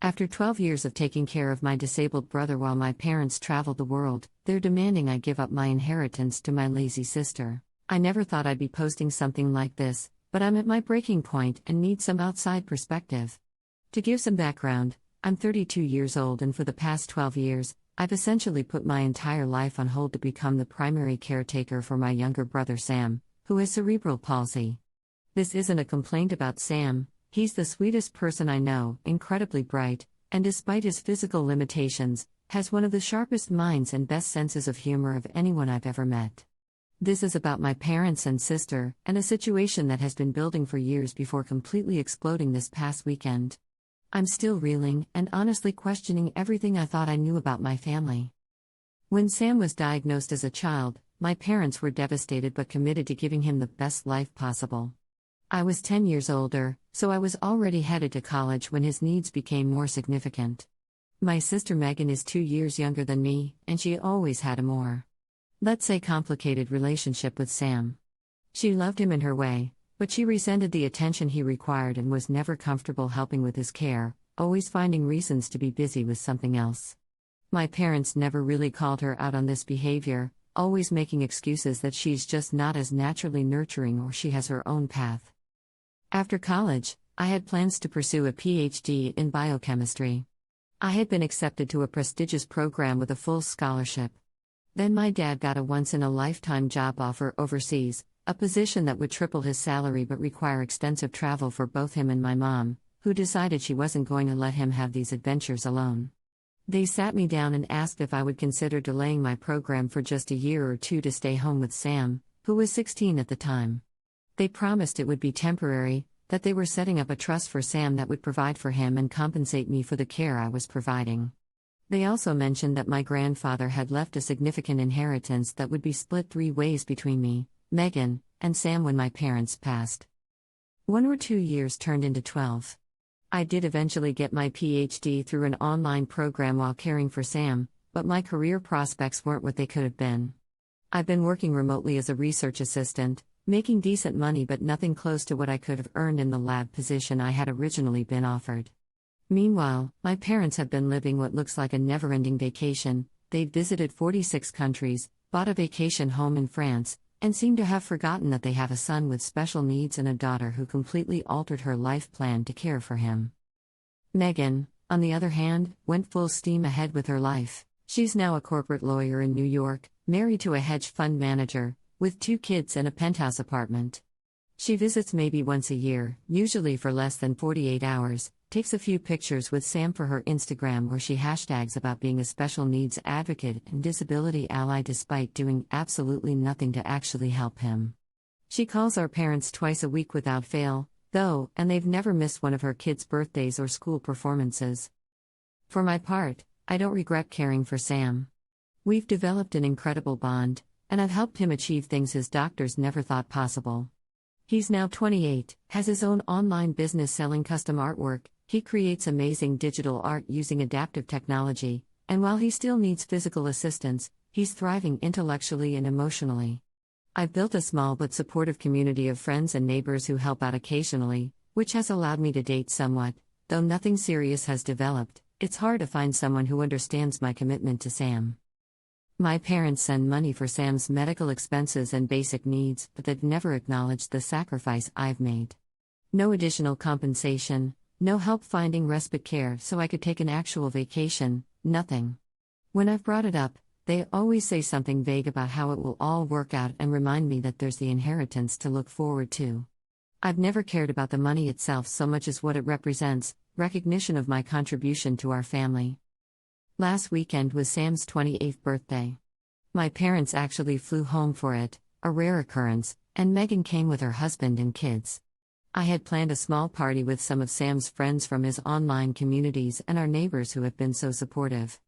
After 12 years of taking care of my disabled brother while my parents traveled the world, they're demanding I give up my inheritance to my lazy sister. I never thought I'd be posting something like this, but I'm at my breaking point and need some outside perspective. To give some background, I'm 32 years old, and for the past 12 years, I've essentially put my entire life on hold to become the primary caretaker for my younger brother Sam, who has cerebral palsy. This isn't a complaint about Sam. He's the sweetest person I know, incredibly bright, and despite his physical limitations, has one of the sharpest minds and best senses of humor of anyone I've ever met. This is about my parents and sister, and a situation that has been building for years before completely exploding this past weekend. I'm still reeling and honestly questioning everything I thought I knew about my family. When Sam was diagnosed as a child, my parents were devastated but committed to giving him the best life possible. I was 10 years older, so I was already headed to college when his needs became more significant. My sister Megan is 2 years younger than me, and she always had a more, let's say, complicated relationship with Sam. She loved him in her way, but she resented the attention he required and was never comfortable helping with his care, always finding reasons to be busy with something else. My parents never really called her out on this behavior, always making excuses that she's just not as naturally nurturing or she has her own path. After college, I had plans to pursue a PhD in biochemistry. I had been accepted to a prestigious program with a full scholarship. Then my dad got a once-in-a-lifetime job offer overseas, a position that would triple his salary but require extensive travel for both him and my mom, who decided she wasn't going to let him have these adventures alone. They sat me down and asked if I would consider delaying my program for just a year or two to stay home with Sam, who was 16 at the time. They promised it would be temporary, that they were setting up a trust for Sam that would provide for him and compensate me for the care I was providing. They also mentioned that my grandfather had left a significant inheritance that would be split 3 ways between me, Megan, and Sam when my parents passed. 1 or 2 years turned into 12. I did eventually get my PhD through an online program while caring for Sam, but my career prospects weren't what they could have been. I've been working remotely as a research assistant, making decent money but nothing close to what I could have earned in the lab position I had originally been offered. Meanwhile, my parents have been living what looks like a never-ending vacation. They've visited 46 countries, bought a vacation home in France, and seem to have forgotten that they have a son with special needs and a daughter who completely altered her life plan to care for him. Megan, on the other hand, went full steam ahead with her life. She's now a corporate lawyer in New York, married to a hedge fund manager, with 2 kids and a penthouse apartment. She visits maybe once a year, usually for less than 48 hours, takes a few pictures with Sam for her Instagram where she hashtags about being a special needs advocate and disability ally despite doing absolutely nothing to actually help him. She calls our parents twice a week without fail, though, and they've never missed one of her kids' birthdays or school performances. For my part, I don't regret caring for Sam. We've developed an incredible bond, and I've helped him achieve things his doctors never thought possible. He's now 28, has his own online business selling custom artwork. He creates amazing digital art using adaptive technology, and while he still needs physical assistance, he's thriving intellectually and emotionally. I've built a small but supportive community of friends and neighbors who help out occasionally, which has allowed me to date somewhat. Though nothing serious has developed, it's hard to find someone who understands my commitment to Sam. My parents send money for Sam's medical expenses and basic needs, but they've never acknowledged the sacrifice I've made. No additional compensation. No help finding respite care so I could take an actual vacation, nothing. When I've brought it up, they always say something vague about how it will all work out and remind me that there's the inheritance to look forward to. I've never cared about the money itself so much as what it represents, recognition of my contribution to our family. Last weekend was Sam's 28th birthday. My parents actually flew home for it, a rare occurrence, and Megan came with her husband and kids. I had planned a small party with some of Sam's friends from his online communities and our neighbors who have been so supportive.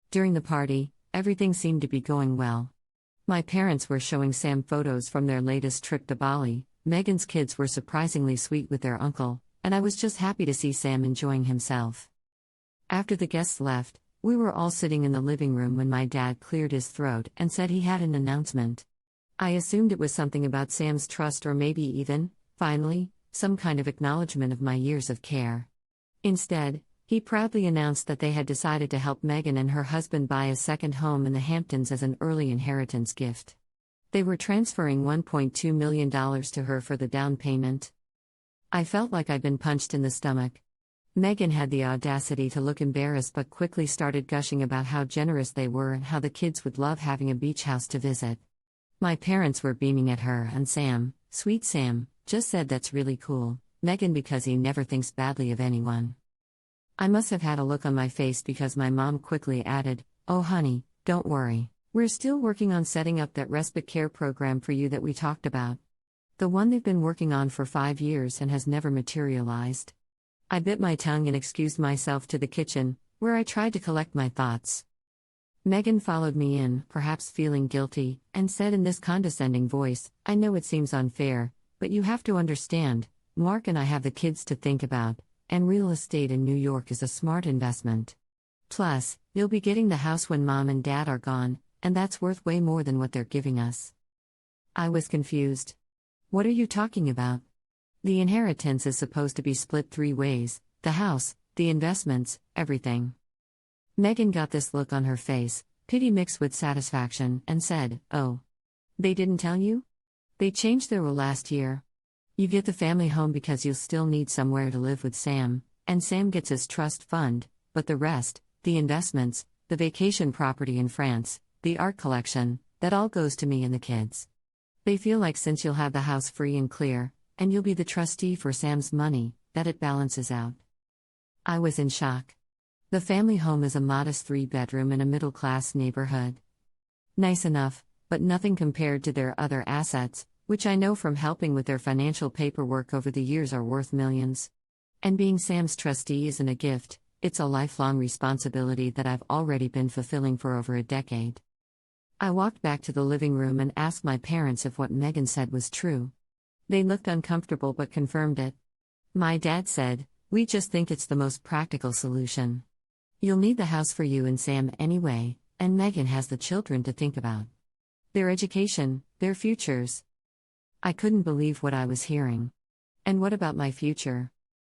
During the party, everything seemed to be going well. My parents were showing Sam photos from their latest trip to Bali, Megan's kids were surprisingly sweet with their uncle, and I was just happy to see Sam enjoying himself. After the guests left, we were all sitting in the living room when my dad cleared his throat and said he had an announcement. I assumed it was something about Sam's trust or maybe even, finally, some kind of acknowledgement of my years of care. Instead, He proudly announced that they had decided to help Megan and her husband buy a second home in the Hamptons as an early inheritance gift. They were transferring $1.2 million to her for the down payment. I felt like I'd been punched in the stomach. Megan had the audacity to look embarrassed but quickly started gushing about how generous they were and how the kids would love having a beach house to visit. My parents were beaming at her, and Sam, sweet Sam, just said that's really cool, Megan, because he never thinks badly of anyone. I must have had a look on my face because my mom quickly added, "Oh honey, don't worry. We're still working on setting up that respite care program for you that we talked about. The one they've been working on for 5 years and has never materialized." I bit my tongue and excused myself to the kitchen, where I tried to collect my thoughts. Megan followed me in, perhaps feeling guilty, and said in this condescending voice, "I know it seems unfair, but you have to understand, Mark and I have the kids to think about, and real estate in New York is a smart investment. Plus, you'll be getting the house when Mom and Dad are gone, and that's worth way more than what they're giving us." I was confused. "What are you talking about? The inheritance is supposed to be split 3 ways: the house, the investments, everything." Megan got this look on her face, pity mixed with satisfaction, and said, "Oh. They didn't tell you? They changed their rule last year. You get the family home because you'll still need somewhere to live with Sam, and Sam gets his trust fund, but the rest, the investments, the vacation property in France, the art collection, that all goes to me and the kids. They feel like since you'll have the house free and clear, and you'll be the trustee for Sam's money, that it balances out." I was in shock. The family home is a modest 3-bedroom in a middle-class neighborhood. Nice enough, but nothing compared to their other assets, which I know from helping with their financial paperwork over the years are worth millions. And being Sam's trustee isn't a gift, it's a lifelong responsibility that I've already been fulfilling for over a decade. I walked back to the living room and asked my parents if what Megan said was true. They looked uncomfortable but confirmed it. My dad said, "We just think it's the most practical solution. You'll need the house for you and Sam anyway, and Megan has the children to think about. Their education, their futures." I couldn't believe what I was hearing. And what about my future?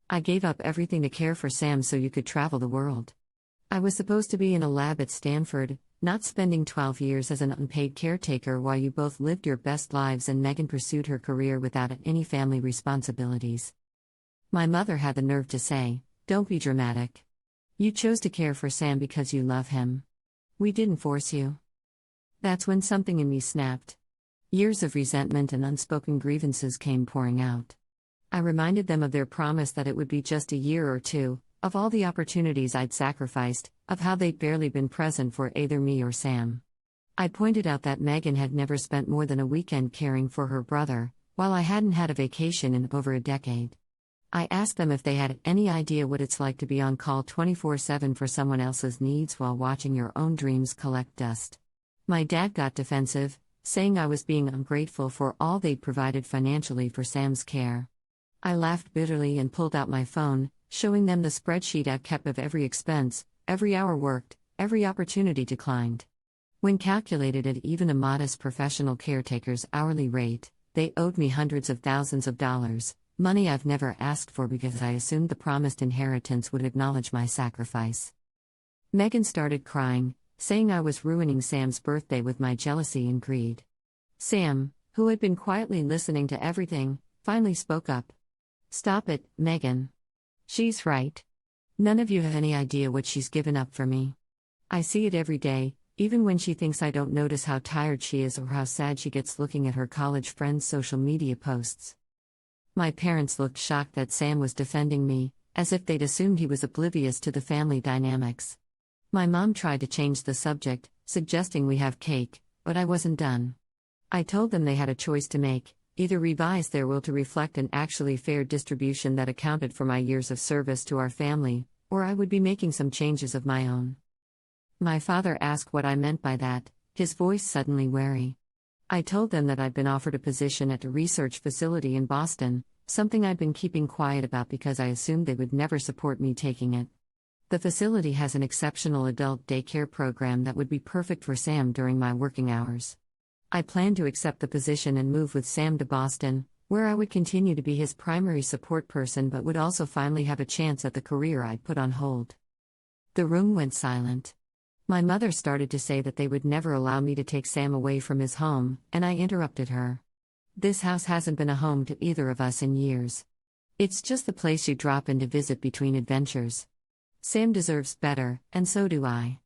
I gave up everything to care for Sam so you could travel the world. I was supposed to be in a lab at Stanford, not spending 12 years as an unpaid caretaker while you both lived your best lives and Megan pursued her career without any family responsibilities. My mother had the nerve to say, "Don't be dramatic. You chose to care for Sam because you love him. We didn't force you." That's when something in me snapped. Years of resentment and unspoken grievances came pouring out. I reminded them of their promise that it would be just a year or two, of all the opportunities I'd sacrificed, of how they'd barely been present for either me or Sam. I pointed out that Megan had never spent more than a weekend caring for her brother, while I hadn't had a vacation in over a decade. I asked them if they had any idea what it's like to be on call 24/7 for someone else's needs while watching your own dreams collect dust. My dad got defensive, saying I was being ungrateful for all they'd provided financially for Sam's care. I laughed bitterly and pulled out my phone, showing them the spreadsheet I'd kept of every expense, every hour worked, every opportunity declined. When calculated at even a modest professional caretaker's hourly rate, they owed me hundreds of thousands of dollars, money I've never asked for because I assumed the promised inheritance would acknowledge my sacrifice. Megan started crying, saying I was ruining Sam's birthday with my jealousy and greed. Sam, who had been quietly listening to everything, finally spoke up. "Stop it, Megan. She's right. None of you have any idea what she's given up for me. I see it every day, even when she thinks I don't notice how tired she is or how sad she gets looking at her college friends' social media posts." My parents looked shocked that Sam was defending me, as if they'd assumed he was oblivious to the family dynamics. My mom tried to change the subject, suggesting we have cake, but I wasn't done. I told them they had a choice to make: either revise their will to reflect an actually fair distribution that accounted for my years of service to our family, or I would be making some changes of my own. My father asked what I meant by that, his voice suddenly wary. I told them that I'd been offered a position at a research facility in Boston, something I'd been keeping quiet about because I assumed they would never support me taking it. The facility has an exceptional adult daycare program that would be perfect for Sam during my working hours. I planned to accept the position and move with Sam to Boston, where I would continue to be his primary support person but would also finally have a chance at the career I'd put on hold. The room went silent. My mother started to say that they would never allow me to take Sam away from his home, and I interrupted her. This house hasn't been a home to either of us in years. It's just the place you drop in to visit between adventures. Sam deserves better, and so do I.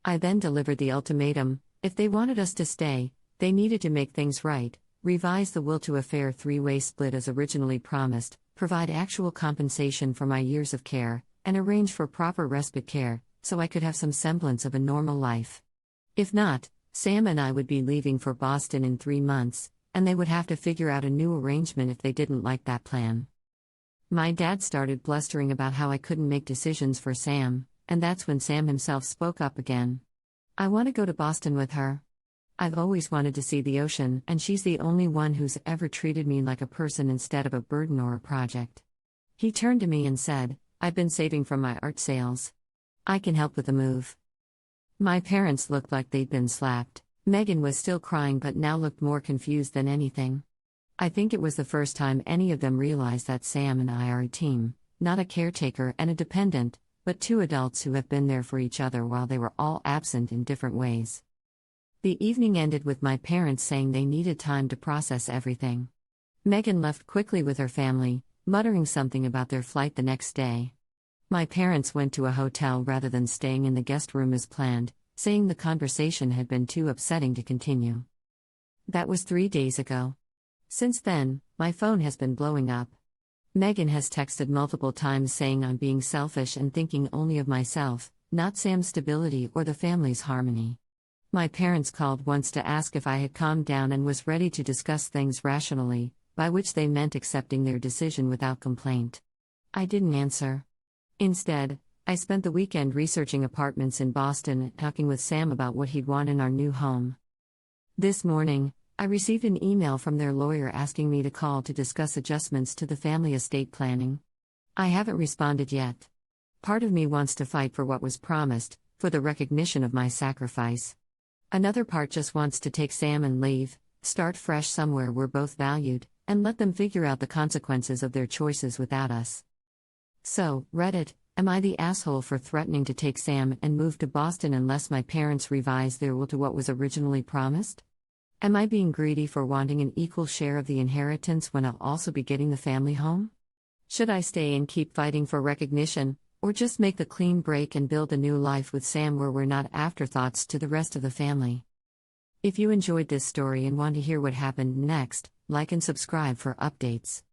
I then delivered the ultimatum: if they wanted us to stay, they needed to make things right, revise the will to a fair three-way split as originally promised, provide actual compensation for my years of care, and arrange for proper respite care, so I could have some semblance of a normal life. If not, Sam and I would be leaving for Boston in 3 months, and they would have to figure out a new arrangement if they didn't like that plan. My dad started blustering about how I couldn't make decisions for Sam, and that's when Sam himself spoke up again. I want to go to Boston with her. I've always wanted to see the ocean, and she's the only one who's ever treated me like a person instead of a burden or a project. He turned to me and said, I've been saving from my art sales. I can help with the move. My parents looked like they'd been slapped. Megan was still crying but now looked more confused than anything. I think it was the first time any of them realized that Sam and I are a team, not a caretaker and a dependent, but two adults who have been there for each other while they were all absent in different ways. The evening ended with my parents saying they needed time to process everything. Megan left quickly with her family, muttering something about their flight the next day. My parents went to a hotel rather than staying in the guest room as planned, saying the conversation had been too upsetting to continue. That was 3 days ago. Since then, my phone has been blowing up. Megan has texted multiple times saying I'm being selfish and thinking only of myself, not Sam's stability or the family's harmony. My parents called once to ask if I had calmed down and was ready to discuss things rationally, by which they meant accepting their decision without complaint. I didn't answer. Instead, I spent the weekend researching apartments in Boston and talking with Sam about what he'd want in our new home. This morning, I received an email from their lawyer asking me to call to discuss adjustments to the family estate planning. I haven't responded yet. Part of me wants to fight for what was promised, for the recognition of my sacrifice. Another part just wants to take Sam and leave, start fresh somewhere we're both valued, and let them figure out the consequences of their choices without us. So, Reddit, am I the asshole for threatening to take Sam and move to Boston unless my parents revise their will to what was originally promised? Am I being greedy for wanting an equal share of the inheritance when I'll also be getting the family home? Should I stay and keep fighting for recognition, or just make the clean break and build a new life with Sam where we're not afterthoughts to the rest of the family? If you enjoyed this story and want to hear what happened next, like and subscribe for updates.